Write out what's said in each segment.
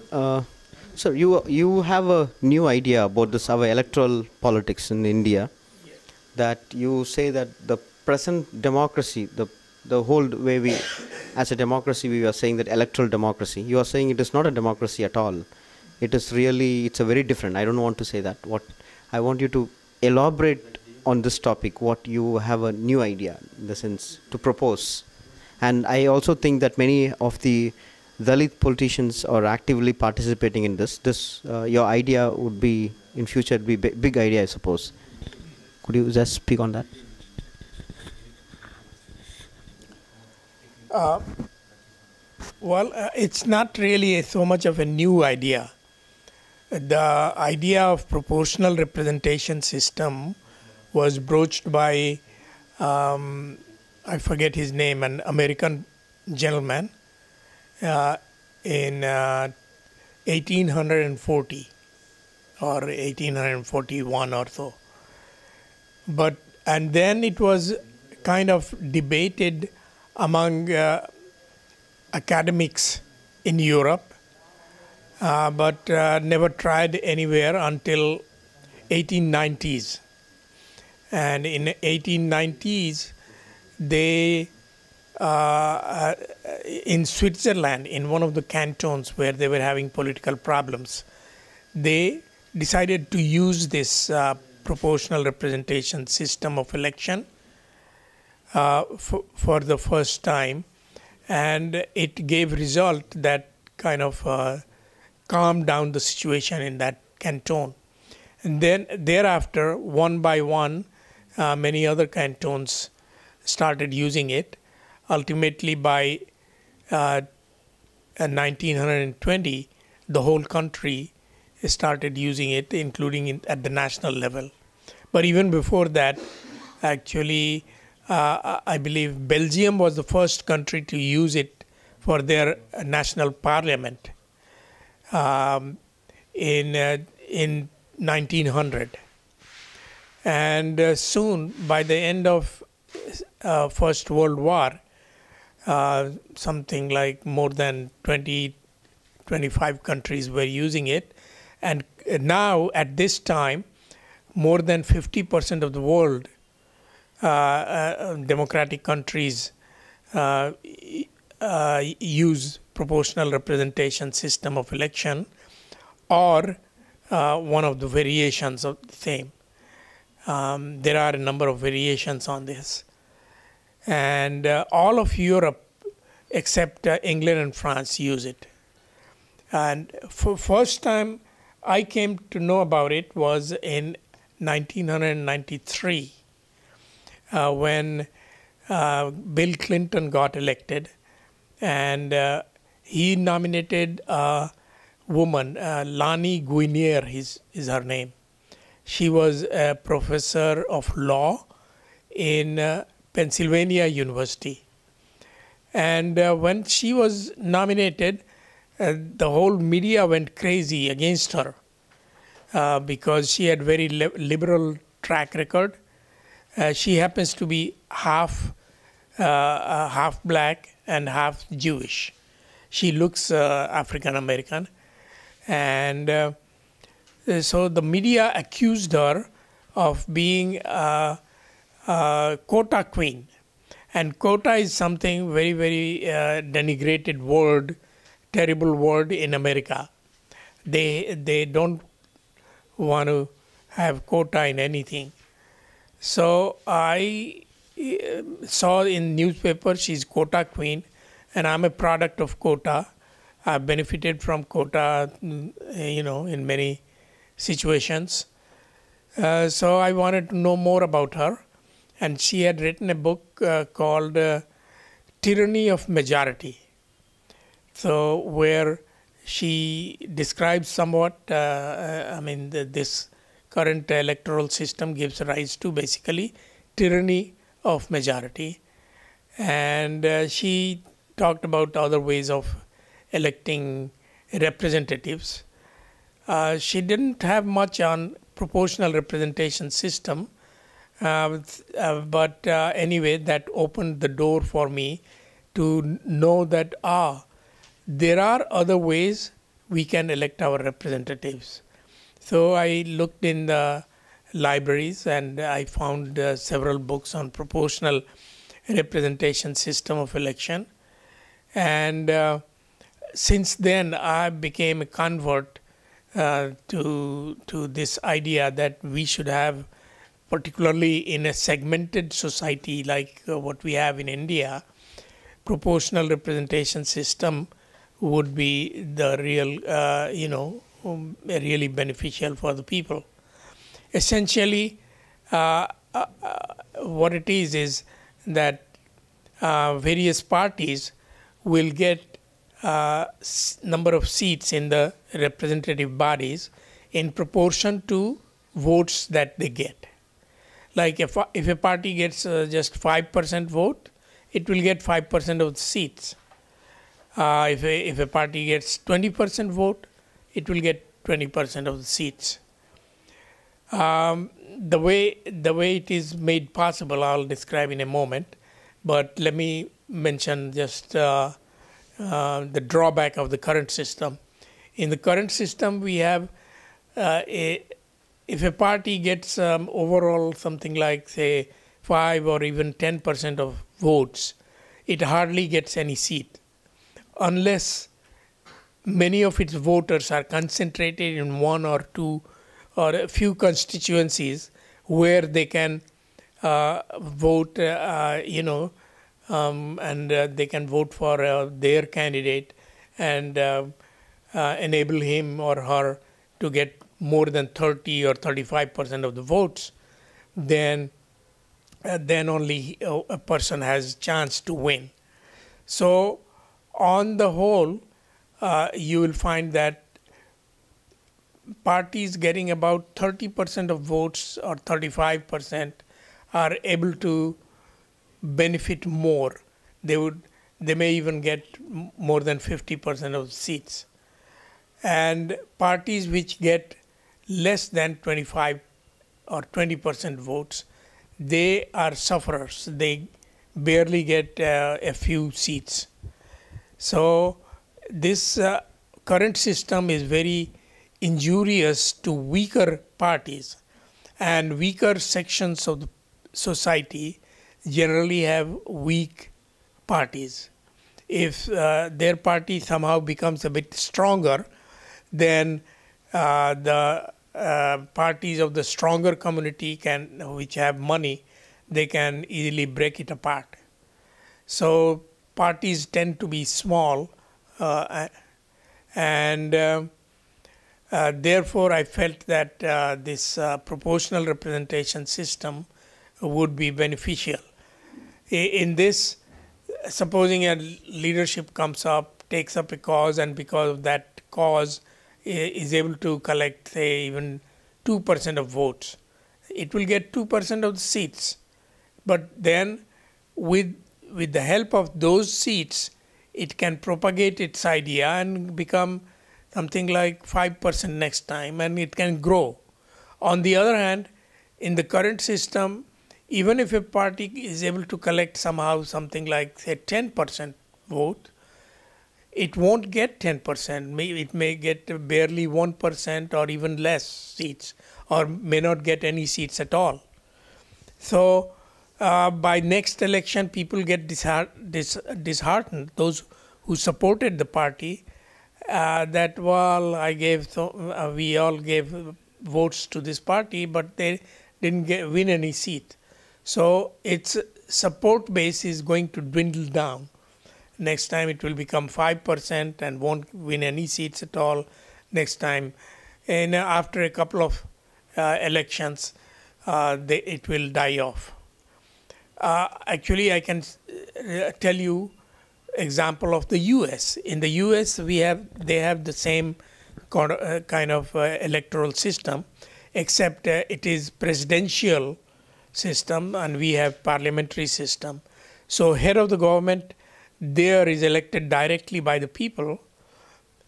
So you have a new idea about this our electoral politics in India, that you say that the present democracy, the whole way we, as a democracy, we are saying that electoral democracy. You are saying it is not a democracy at all. It is really, it's a very different. I don't want to say that. What I want you to elaborate on this topic. What you have a new idea in the sense to propose, and I also think that many of the Dalit politicians are actively participating in this. Your idea would be in future be big idea, I suppose. Could you just speak on that? It's not really so much of a new idea. The idea of proportional representation system was broached by, I forget his name, an American gentleman in 1840 or 1841 or so. And then it was kind of debated among academics in Europe, but never tried anywhere until 1890s. And in 1890s, they in Switzerland, in one of the cantons where they were having political problems, they decided to use this proportional representation system of election for the first time, and it gave result that kind of calmed down the situation in that canton. And then thereafter, one by one, many other cantons started using it. Ultimately, by 1920, the whole country started using it, including at the national level. But even before that, actually, I believe Belgium was the first country to use it for their national parliament in 1900. And soon, by the end of First World War, something like more than 25 countries were using it. And now, at this time, more than 50% of the world democratic countries use proportional representation system of election, or one of the variations of the same. There are a number of variations on this. And all of Europe, except England and France, use it. And for first time I came to know about it was in 1993, when Bill Clinton got elected, and he nominated a woman, Lani Guinier is her name. She was a professor of law in Pennsylvania University. And when she was nominated, the whole media went crazy against her because she had very liberal track record. She happens to be half black and half Jewish. She looks African American, and so the media accused her of being a quota queen. And quota is something very, very denigrated word, terrible word in America. They don't want to have quota in anything. So I saw in newspaper she's quota queen, and I'm a product of quota. I've benefited from quota, in many situations. So I wanted to know more about her. And she had written a book called Tyranny of Majority. So where she describes somewhat, this current electoral system gives rise to basically tyranny of majority. And she talked about other ways of electing representatives. She didn't have much on proportional representation system. But anyway, that opened the door for me to know that there are other ways we can elect our representatives. So I looked in the libraries and I found several books on proportional representation system of election. And since then, I became a convert to this idea that we should have, particularly in a segmented society like what we have in India, proportional representation system would be the real, really beneficial for the people. Essentially, what it is that various parties will get number of seats in the representative bodies in proportion to votes that they get. Like if a party gets just 5% vote, it will get 5% of the seats. If a party gets 20% vote, it will get 20% of the seats. The way it is made possible, I'll describe in a moment. But let me mention just the drawback of the current system. In the current system, we have if a party gets overall something like, say, 5 or even 10% of votes, it hardly gets any seat, unless many of its voters are concentrated in one or two or a few constituencies where they can vote, and they can vote for their candidate and enable him or her to get more than 30 or 35% of the votes, then only a person has a chance to win. So on the whole, you will find that parties getting about 30% of votes or 35% are able to benefit more. They may even get more than 50% of the seats. And parties which get less than 25 or 20% votes, they are sufferers. They barely get a few seats. So this current system is very injurious to weaker parties, and weaker sections of the society generally have weak parties. If their party somehow becomes a bit stronger, then the parties of the stronger community which have money, they can easily break it apart. So parties tend to be small, and therefore I felt that this proportional representation system would be beneficial. In this, supposing a leadership comes up, takes up a cause, and because of that cause is able to collect, say, even 2% of votes, it will get 2% of the seats. But then with the help of those seats, it can propagate its idea and become something like 5% next time, and it can grow. On the other hand, in the current system, even if a party is able to collect somehow something like, say, 10% vote, it won't get 10%. It may get barely 1% or even less seats, or may not get any seats at all. So by next election, people get disheartened, those who supported the party, that, well, we all gave votes to this party, but they didn't win any seat. So its support base is going to dwindle down. Next time it will become 5% and won't win any seats at all next time. And after a couple of elections, it will die off. Actually, I can tell you example of the U.S. In the U.S., they have the same kind of electoral system, except it is presidential system and we have parliamentary system. So head of the government there is elected directly by the people,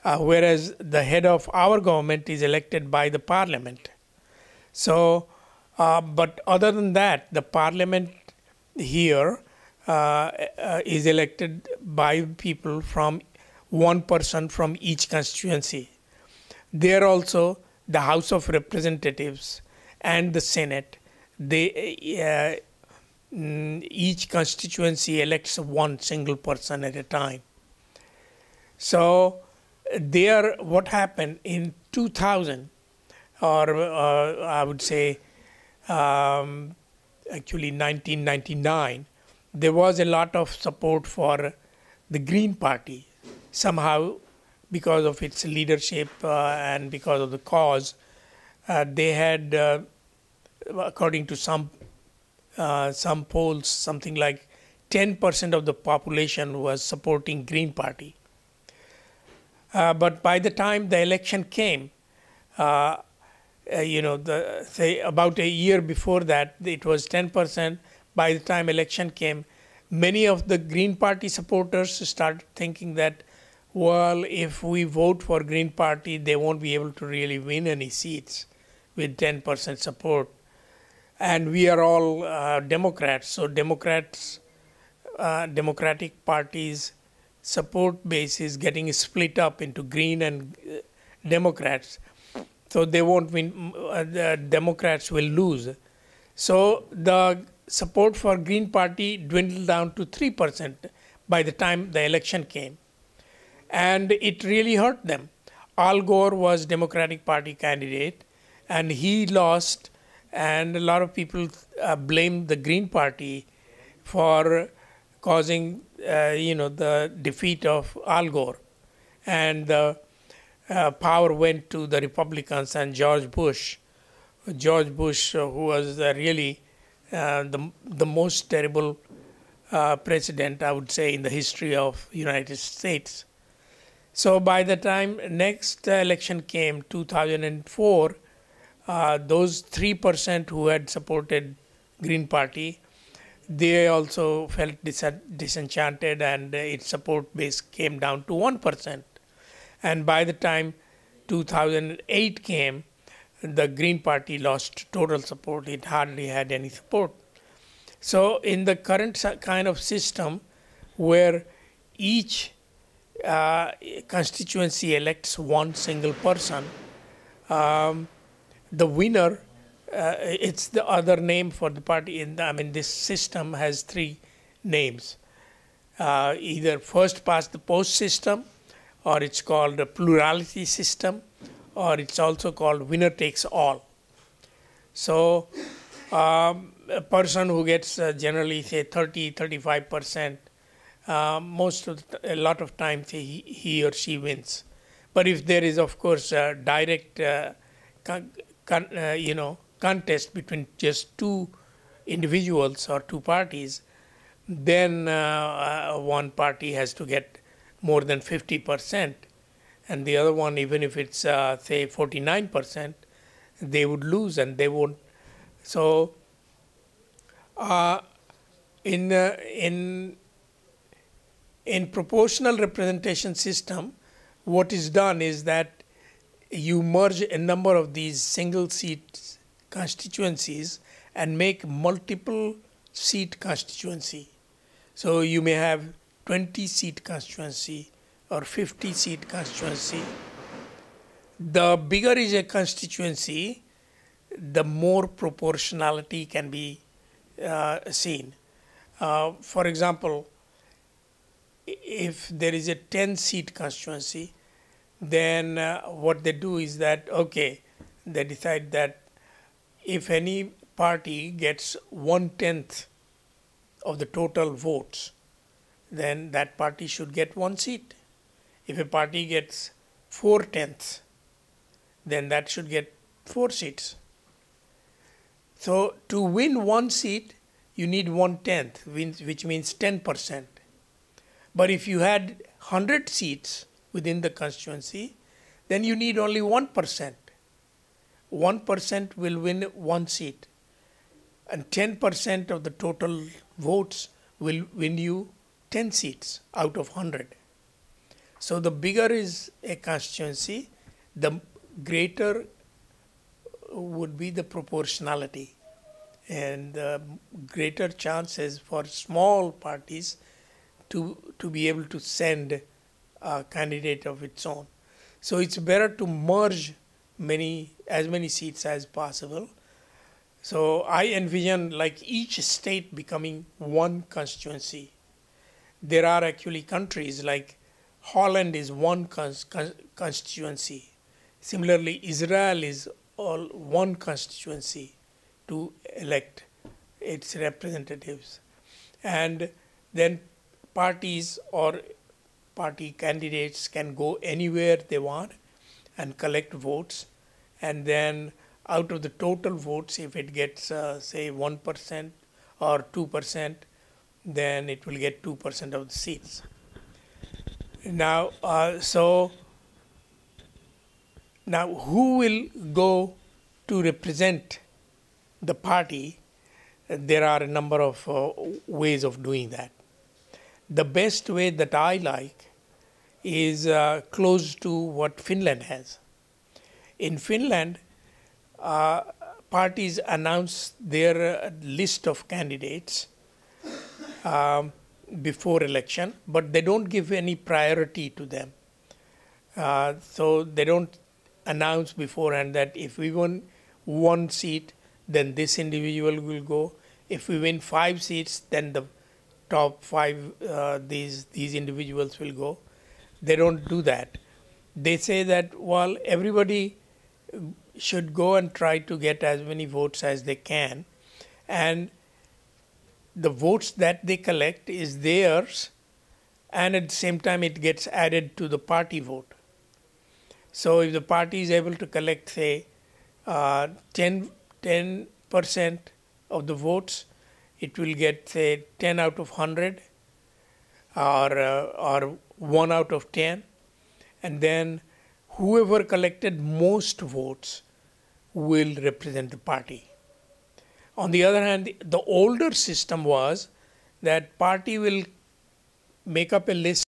whereas the head of our government is elected by the parliament. So, but other than that, the parliament here is elected by people from one person from each constituency. There also the House of Representatives and the Senate, each constituency elects one single person at a time. So there, what happened in 2000, or I would say actually 1999, there was a lot of support for the Green Party. Somehow, because of its leadership and because of the cause, they had, according to some polls, something like 10% of the population was supporting Green Party. But by the time the election came, say about a year before that, it was 10%. By the time election came, many of the Green Party supporters started thinking that, well, if we vote for Green Party, they won't be able to really win any seats with 10% support. And we are all Democrats, so Democratic parties support base is getting split up into Green and Democrats. So they won't win, the Democrats will lose. So the support for Green Party dwindled down to 3% by the time the election came. And it really hurt them. Al Gore was Democratic Party candidate and he lost, and a lot of people blamed the Green Party for causing the defeat of Al Gore. And the power went to the Republicans and George Bush, who was really the most terrible president, I would say, in the history of United States. So by the time next election came, 2004, those 3% who had supported Green Party, they also felt disenchanted, and its support base came down to 1%. And by the time 2008 came, the Green Party lost total support. It hardly had any support. So in the current kind of system where each constituency elects one single person, the winner, it's the other name for the party. This system has three names. Either first past the post system, or it's called a plurality system, or it's also called winner takes all. So a person who gets generally say 35%, a lot of times he or she wins. But if there is, of course, a direct contest between just two individuals or two parties, then one party has to get more than 50%, and the other one, even if it's say 49%, they would lose and they won't. So in proportional representation system, what is done is that you merge a number of these single seat constituencies and make multiple seat constituency. So you may have 20 seat constituency or 50 seat constituency. The bigger is a constituency, the more proportionality can be seen. For example, if there is a 10 seat constituency, then what they do is that, okay, they decide that if any party gets 1/10 of the total votes, then that party should get one seat. If a party gets 4/10, then that should get 4 seats. So to win one seat, you need 1/10, which means 10%. But if you had 100 seats within the constituency, then you need only 1%. 1% will win one seat, and 10% of the total votes will win you 10 seats out of 100. So the bigger is a constituency, the greater would be the proportionality, and the greater chances for small parties to be able to send candidate of its own. So it's better to merge as many seats as possible. So I envision like each state becoming one constituency. There are actually countries like Holland is one constituency. Similarly, Israel is all one constituency to elect its representatives. And then parties or party candidates can go anywhere they want and collect votes. And then out of the total votes, if it gets, say, 1% or 2%, then it will get 2% of the seats. Now, now who will go to represent the party? There are a number of ways of doing that. The best way that I like is close to what Finland has. In Finland, parties announce their list of candidates before election, but they don't give any priority to them. So they don't announce beforehand that if we win one seat, then this individual will go. If we win 5 seats, then the top 5 these individuals will go. They don't do that. They say that, well, everybody should go and try to get as many votes as they can, and the votes that they collect is theirs, and at the same time it gets added to the party vote. So if the party is able to collect, say, 10% of the votes, it will get, say, 10 out of 100 or 1 out of 10. And then whoever collected most votes will represent the party. On the other hand, the older system was that party will make up a list